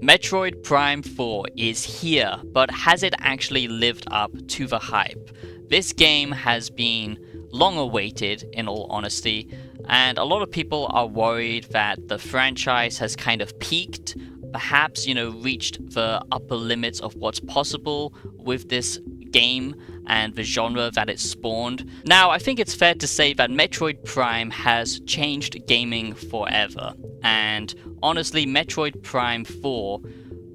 Metroid Prime 4 is here, but has it actually lived up to the hype? This game has been long awaited, in all honesty, and a lot of people are worried that the franchise has kind of peaked, perhaps, reached the upper limits of what's possible with this game and the genre that it spawned. Now, I think it's fair to say that Metroid Prime has changed gaming forever, and honestly, Metroid Prime 4,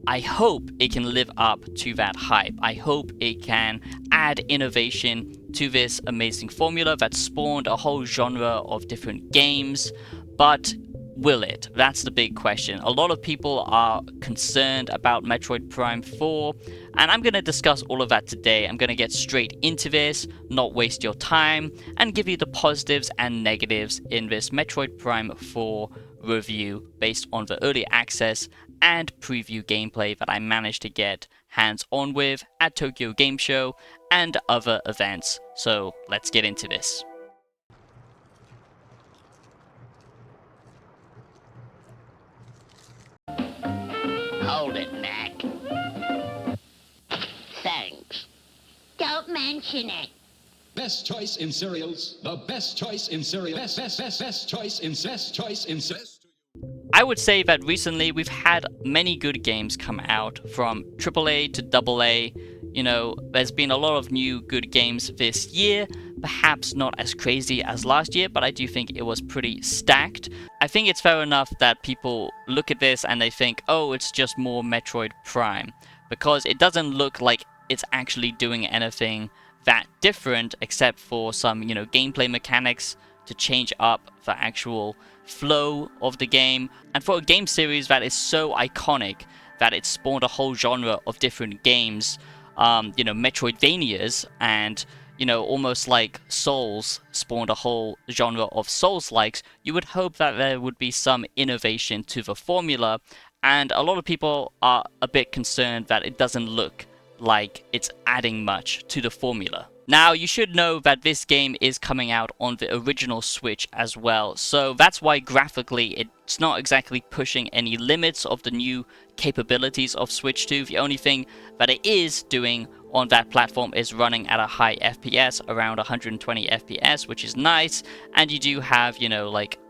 I hope it can live up to that hype. I hope it can add innovation to this amazing formula that spawned a whole genre of different games, but will it? That's the big question. A lot of people are concerned about Metroid Prime 4, and I'm going to discuss all of that today. I'm going to get straight into this, not waste your time, and give you the positives and negatives in this Metroid Prime 4 review based on the early access and preview gameplay that I managed to get hands-on with at Tokyo Game Show and other events. So let's get into this. Hold it, Mac. Thanks. Don't mention it. Best choice in cereals. The best choice in cereal. Best choice in best. I would say that recently we've had many good games come out, from AAA to AA. There's been a lot of new good games this year, perhaps not as crazy as last year, but I do think it was pretty stacked. I think it's fair enough that people look at this and they think, oh, it's just more Metroid Prime, because it doesn't look like it's actually doing anything that different, except for some, gameplay mechanics to change up the actual flow of the game. And for a game series that is so iconic that it spawned a whole genre of different games, Metroidvanias, and almost like Souls spawned a whole genre of Souls-likes, you would hope that there would be some innovation to the formula, and a lot of people are a bit concerned that it doesn't look like it's adding much to the formula. Now, you should know that this game is coming out on the original Switch as well, so that's why graphically it's not exactly pushing any limits of the new capabilities of Switch 2. The only thing that it is doing on that platform is running at a high FPS, around 120 FPS, which is nice, and you do have,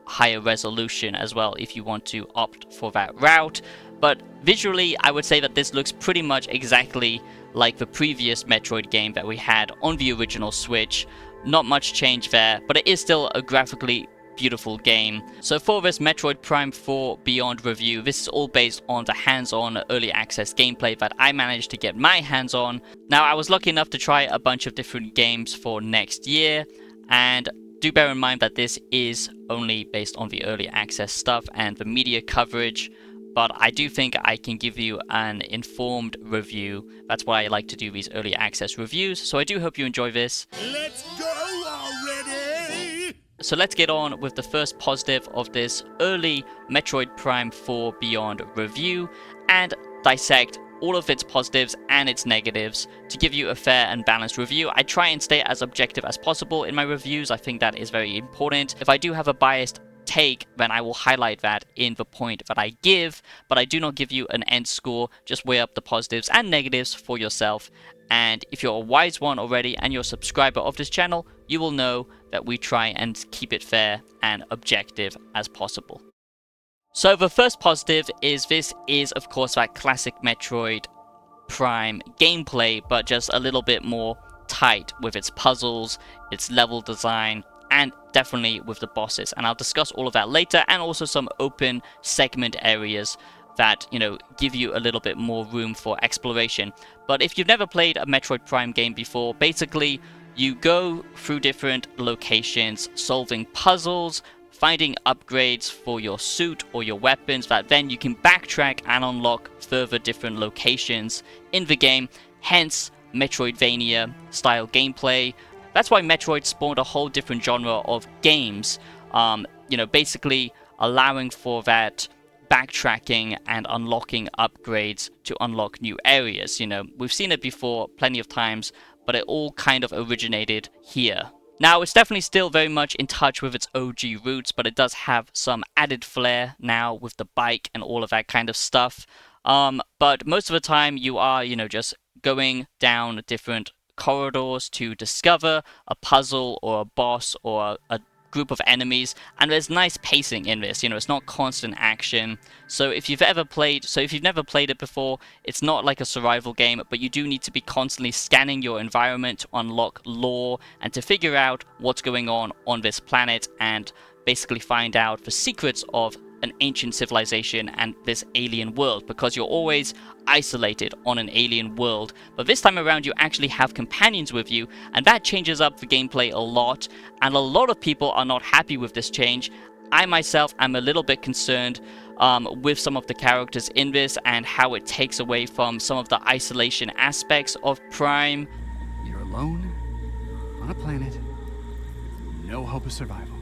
higher resolution as well if you want to opt for that route. But visually, I would say that this looks pretty much exactly like the previous Metroid game that we had on the original Switch. Not much change there, but it is still a graphically beautiful game. So for this Metroid Prime 4 Beyond review, this is all based on the hands-on early access gameplay that I managed to get my hands on. Now, I was lucky enough to try a bunch of different games for next year, and do bear in mind that this is only based on the early access stuff and the media coverage, but I do think I can give you an informed review. That's why I like to do these early access reviews, so I do hope you enjoy this. Let's go already! So let's get on with the first positive of this early Metroid Prime 4 Beyond review and dissect all of its positives and its negatives to give you a fair and balanced review. I try and stay as objective as possible in my reviews. I think that is very important. If I do have a biased take, then I will highlight that in the point that I give, but I do not give you an end score. Just weigh up the positives and negatives for yourself. And if you're a wise one already and you're a subscriber of this channel, you will know that we try and keep it fair and objective as possible. So the first positive is this is, of course, that classic Metroid Prime gameplay, but just a little bit more tight with its puzzles, its level design, and definitely with the bosses. And I'll discuss all of that later, and also some open segment areas that, give you a little bit more room for exploration. But if you've never played a Metroid Prime game before, basically you go through different locations, solving puzzles, finding upgrades for your suit or your weapons that then you can backtrack and unlock further different locations in the game, hence Metroidvania style gameplay. That's why Metroid spawned a whole different genre of games, basically allowing for that backtracking and unlocking upgrades to unlock new areas. We've seen it before plenty of times, but it all kind of originated here. Now, it's definitely still very much in touch with its OG roots, but it does have some added flair now with the bike and all of that kind of stuff. But most of the time you are, just going down different corridors to discover a puzzle or a boss or a group of enemies, and there's nice pacing in this. It's not constant action. So if you've never played it before, it's not like a survival game, but you do need to be constantly scanning your environment to unlock lore and to figure out what's going on this planet and basically find out the secrets of an ancient civilization and this alien world, because you're always isolated on an alien world. But this time around you actually have companions with you, and that changes up the gameplay a lot, and a lot of people are not happy with this change. I myself am a little bit concerned with some of the characters in this and how it takes away from some of the isolation aspects of Prime. You're alone on a planet with no hope of survival.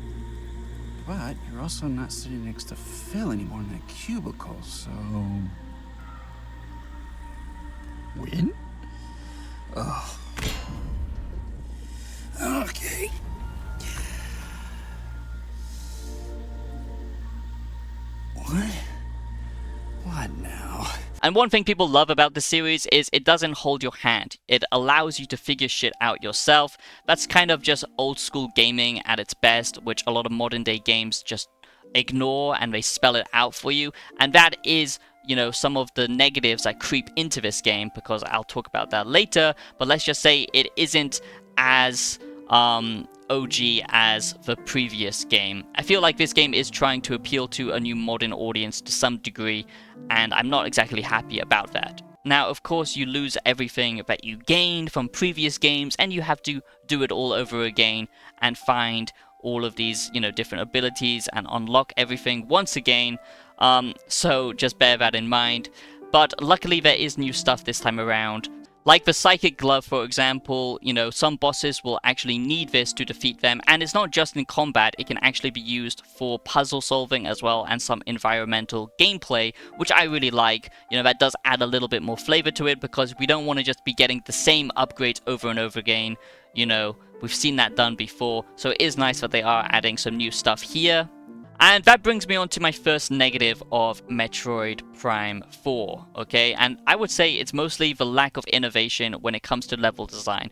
But you're also not sitting next to Phil anymore in that cubicle, so... Win? Oh. Okay. What? What now? And one thing people love about the series is it doesn't hold your hand. It allows you to figure shit out yourself. That's kind of just old school gaming at its best, which a lot of modern day games just ignore and they spell it out for you. And that is, some of the negatives that creep into this game, because I'll talk about that later. But let's just say it isn't as OG as the previous game. I feel like this game is trying to appeal to a new modern audience to some degree, and I'm not exactly happy about that. Now, of course, you lose everything that you gained from previous games, and you have to do it all over again and find all of these, different abilities and unlock everything once again. So just bear that in mind. But luckily there is new stuff this time around. Like the Psychic Glove, for example, some bosses will actually need this to defeat them, and it's not just in combat, it can actually be used for puzzle solving as well, and some environmental gameplay, which I really like. That does add a little bit more flavor to it, because we don't want to just be getting the same upgrades over and over again. We've seen that done before, so it is nice that they are adding some new stuff here. And that brings me on to my first negative of Metroid Prime 4, okay? And I would say it's mostly the lack of innovation when it comes to level design.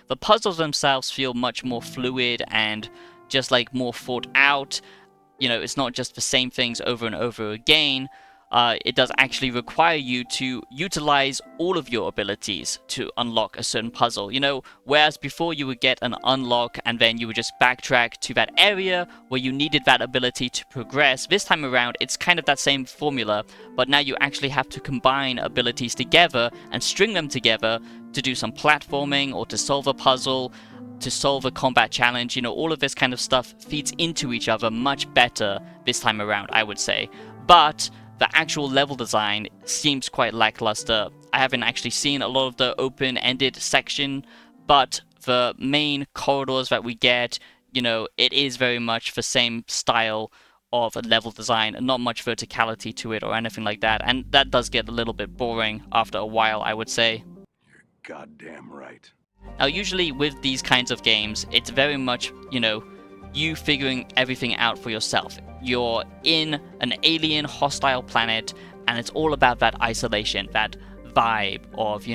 The puzzles themselves feel much more fluid and just like more thought out. It's not just the same things over and over again. It does actually require you to utilize all of your abilities to unlock a certain puzzle. Whereas before you would get an unlock and then you would just backtrack to that area where you needed that ability to progress. This time around, it's kind of that same formula, but now you actually have to combine abilities together and string them together to do some platforming or to solve a puzzle, to solve a combat challenge. All of this kind of stuff feeds into each other much better this time around, I would say. But the actual level design seems quite lackluster. I haven't actually seen a lot of the open-ended section, but the main corridors that we get, it is very much the same style of a level design, and not much verticality to it or anything like that, and that does get a little bit boring after a while, I would say. You're goddamn right. Now, usually with these kinds of games, it's very much, you figuring everything out for yourself. You're in an alien hostile planet, and it's all about that isolation, that vibe of,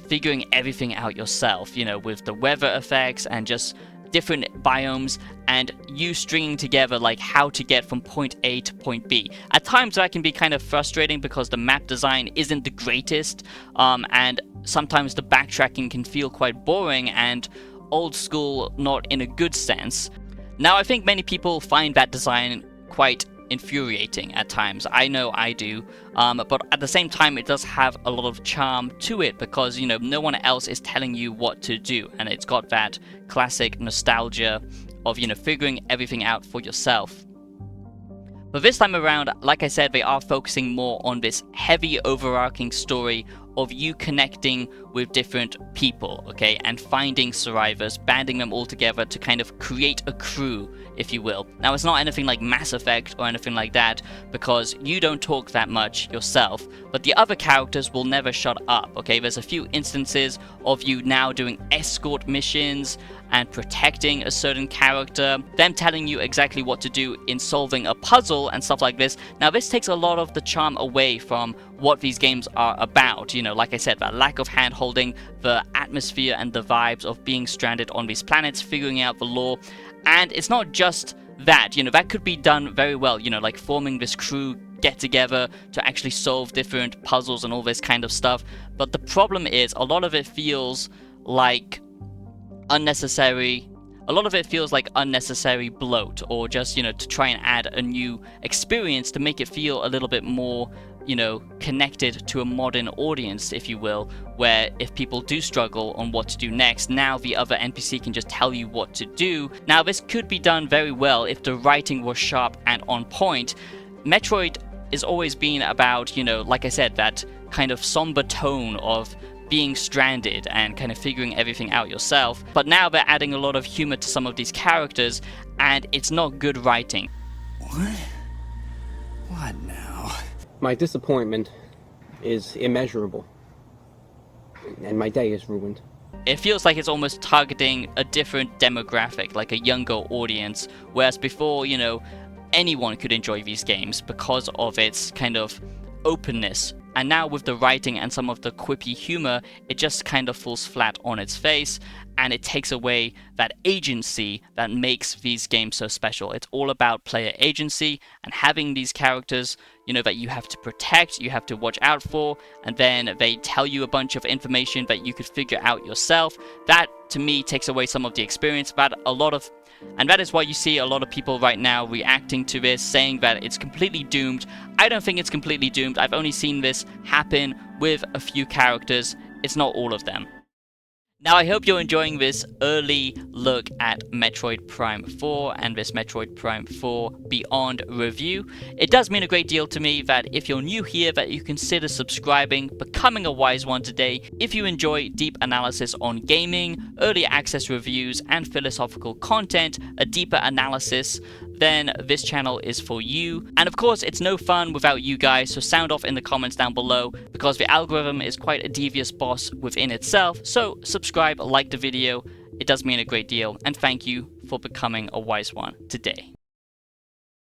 figuring everything out yourself, with the weather effects and just different biomes, and you stringing together like how to get from point A to point B. At times that can be kind of frustrating because the map design isn't the greatest, and sometimes the backtracking can feel quite boring and old school, not in a good sense. Now, I think many people find that design quite infuriating at times. I know I do, but at the same time it does have a lot of charm to it, because no one else is telling you what to do, and it's got that classic nostalgia of figuring everything out for yourself. But this time around, like I said, they are focusing more on this heavy overarching story of you connecting with different people, okay, and finding survivors, banding them all together to kind of create a crew, if you will. Now, it's not anything like Mass Effect or anything like that, because you don't talk that much yourself, but the other characters will never shut up, okay? There's a few instances of you now doing escort missions and protecting a certain character, them telling you exactly what to do in solving a puzzle and stuff like this. Now, this takes a lot of the charm away from what these games are about. You know, like I said, that lack of hand-holding, the atmosphere and the vibes of being stranded on these planets, figuring out the lore. And it's not just that, you know, that could be done very well, you know, like forming this crew get together to actually solve different puzzles and all this kind of stuff. But the problem is, a lot of it feels like unnecessary bloat, or just, you know, to try and add a new experience to make it feel a little bit more, you know, connected to a modern audience, if you will, where if people do struggle on what to do next, now the other NPC can just tell you what to do. Now, this could be done very well if the writing was sharp and on point. Metroid has always been about, you know, like I said, that kind of somber tone of being stranded and kind of figuring everything out yourself. But now they're adding a lot of humor to some of these characters, and it's not good writing. What? What now? My disappointment is immeasurable, and my day is ruined. It feels like it's almost targeting a different demographic, like a younger audience, whereas before, you know, anyone could enjoy these games because of its kind of openness. And now with the writing and some of the quippy humor, it just kind of falls flat on its face, and it takes away that agency that makes these games so special. It's all about player agency and having these characters, you know, that you have to protect, you have to watch out for, and then they tell you a bunch of information that you could figure out yourself. That, to me, takes away some of the experience. And that is why you see a lot of people right now reacting to this, saying that it's completely doomed. I don't think it's completely doomed. I've only seen this happen with a few characters. It's not all of them. Now, I hope you're enjoying this early look at Metroid Prime 4 and this Metroid Prime 4 Beyond review. It does mean a great deal to me that if you're new here, that you consider subscribing, becoming a wise one today. If you enjoy deep analysis on gaming, early access reviews, and philosophical content, a deeper analysis, then this channel is for you. And of course, it's no fun without you guys, so sound off in the comments down below, because the algorithm is quite a devious boss within itself. So subscribe, like the video, it does mean a great deal, and thank you for becoming a wise one today.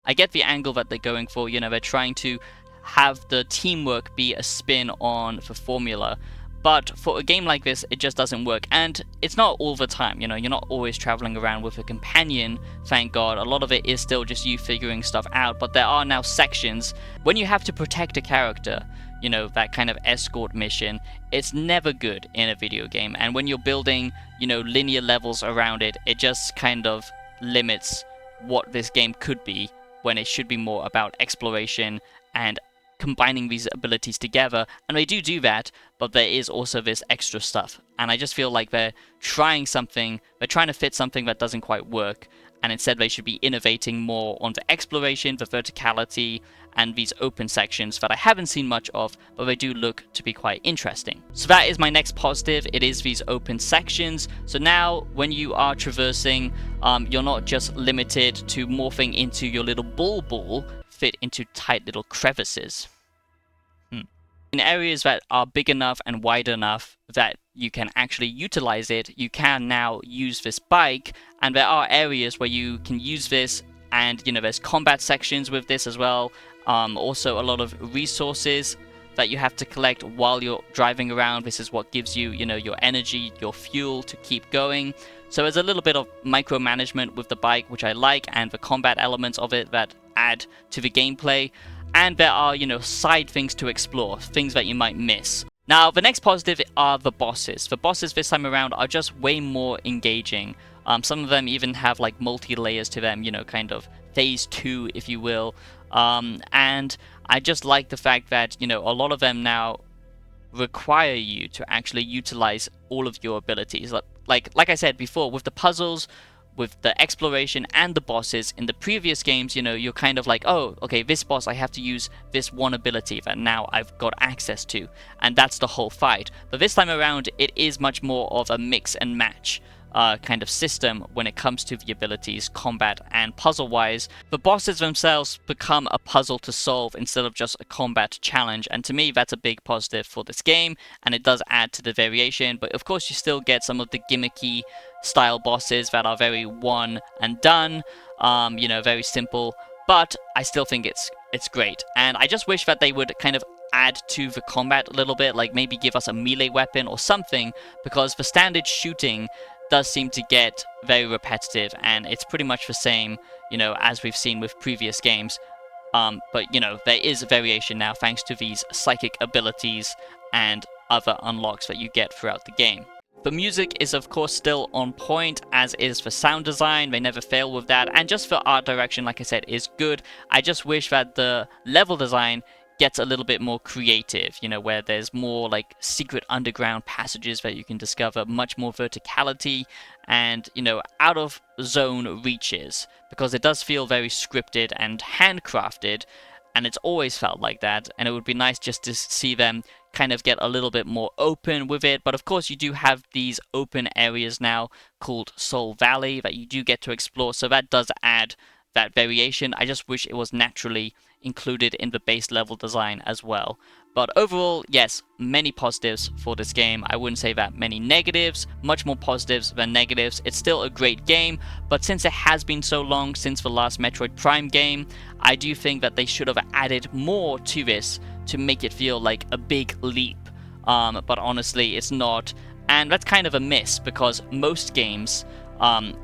I get the angle that they're going for, you know, they're trying to have the teamwork be a spin on the formula. But for a game like this, it just doesn't work. And it's not all the time, you know, you're not always traveling around with a companion, thank God. A lot of it is still just you figuring stuff out, but there are now sections when you have to protect a character, you know, that kind of escort mission. It's never good in a video game. And when you're building, you know, linear levels around it, it just kind of limits what this game could be, when it should be more about exploration and combining these abilities together. And they do that, but there is also this extra stuff, and I just feel like they're trying to fit something that doesn't quite work, and instead they should be innovating more on the exploration, the verticality, and these open sections that I haven't seen much of, but they do look to be quite interesting. So that is my next positive. It is these open sections. So now when you are traversing, you're not just limited to morphing into your little ball fit into tight little crevices. In areas that are big enough and wide enough that you can actually utilize it, you can now use this bike, and there are areas where you can use this, and, you know, there's combat sections with this as well. Also a lot of resources that you have to collect while you're driving around. This is what gives you, you know, your energy, your fuel to keep going. So there's a little bit of micromanagement with the bike, which I like, and the combat elements of it that add to the gameplay. And there are, you know, side things to explore, things that you might miss. Now, the next positive are the bosses. The bosses this time around are just way more engaging. Some of them even have like multi-layers to them, you know, kind of phase 2, if you will. And I just like the fact that, you know, a lot of them now require you to actually utilize all of your abilities. Like I said before, with the puzzles, with the exploration and the bosses in the previous games, you know, you're kind of like, oh, okay, this boss I have to use this one ability that now I've got access to, and that's the whole fight. But this time around, it is much more of a mix and match kind of system when it comes to the abilities, combat, and puzzle-wise. The bosses themselves become a puzzle to solve instead of just a combat challenge, and to me that's a big positive for this game, and it does add to the variation. But of course you still get some of the gimmicky style bosses that are very one and done, you know, very simple, but I still think it's great. And I just wish that they would kind of add to the combat a little bit, like maybe give us a melee weapon or something, because the standard shooting does seem to get very repetitive, and it's pretty much the same, you know, as we've seen with previous games. But, you know, there is a variation now thanks to these psychic abilities and other unlocks that you get throughout the game. The music is of course still on point, as is the sound design. They never fail with that, and just the art direction, like I said, is good. I just wish that the level design gets a little bit more creative, you know, where there's more like secret underground passages that you can discover, much more verticality, and, you know, out of zone reaches, because it does feel very scripted and handcrafted, and it's always felt like that, and it would be nice just to see them kind of get a little bit more open with it. But of course you do have these open areas now called Soul Valley that you do get to explore, so that does add that variation. I just wish it was naturally included in the base level design as well. But overall, yes, many positives for this game. I wouldn't say that many negatives, much more positives than negatives. It's still a great game, but since it has been so long since the last Metroid Prime game, I do think that they should have added more to this to make it feel like a big leap. But honestly, it's not, and that's kind of a miss, because most games,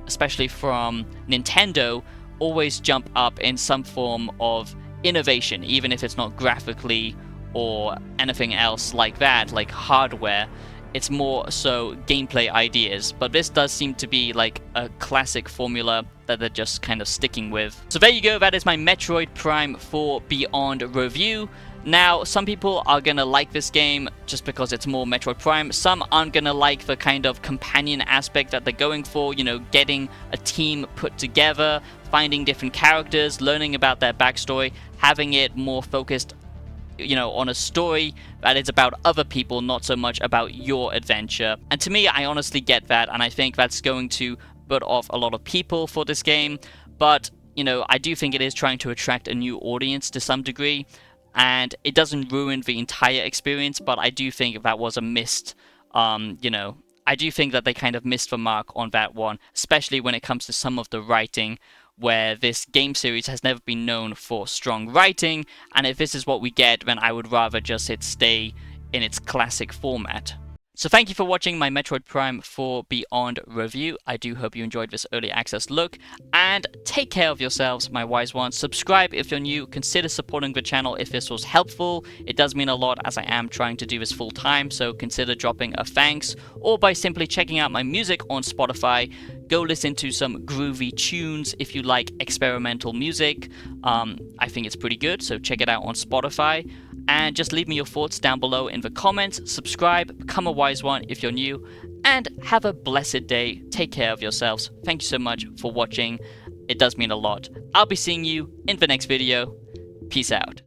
especially from Nintendo, always jump up in some form of innovation, even if it's not graphically or anything else like that, like hardware. It's more so gameplay ideas, but this does seem to be like a classic formula that they're just kind of sticking with. So there you go, that is my Metroid Prime 4 Beyond review. Now, some people are gonna like this game just because it's more Metroid Prime. Some aren't gonna like the kind of companion aspect that they're going for, you know, getting a team put together, finding different characters, learning about their backstory, having it more focused, you know, on a story that is about other people, not so much about your adventure. And to me, I honestly get that, and I think that's going to put off a lot of people for this game. But, you know, I do think it is trying to attract a new audience to some degree, and it doesn't ruin the entire experience, but I do think that was a missed, you know, I do think that they kind of missed the mark on that one, especially when it comes to some of the writing, where this game series has never been known for strong writing, and if this is what we get, then I would rather just it stay in its classic format. So thank you for watching my Metroid Prime 4 Beyond review. I do hope you enjoyed this early access look, and take care of yourselves, my wise ones. Subscribe if you're new, consider supporting the channel if this was helpful. It does mean a lot, as I am trying to do this full time, so consider dropping a thanks, or by simply checking out my music on Spotify. Go listen to some groovy tunes if you like experimental music. I think it's pretty good, so check it out on Spotify. And just leave me your thoughts down below in the comments. Subscribe, become a wise one if you're new, and have a blessed day. Take care of yourselves. Thank you so much for watching. It does mean a lot. I'll be seeing you in the next video. Peace out.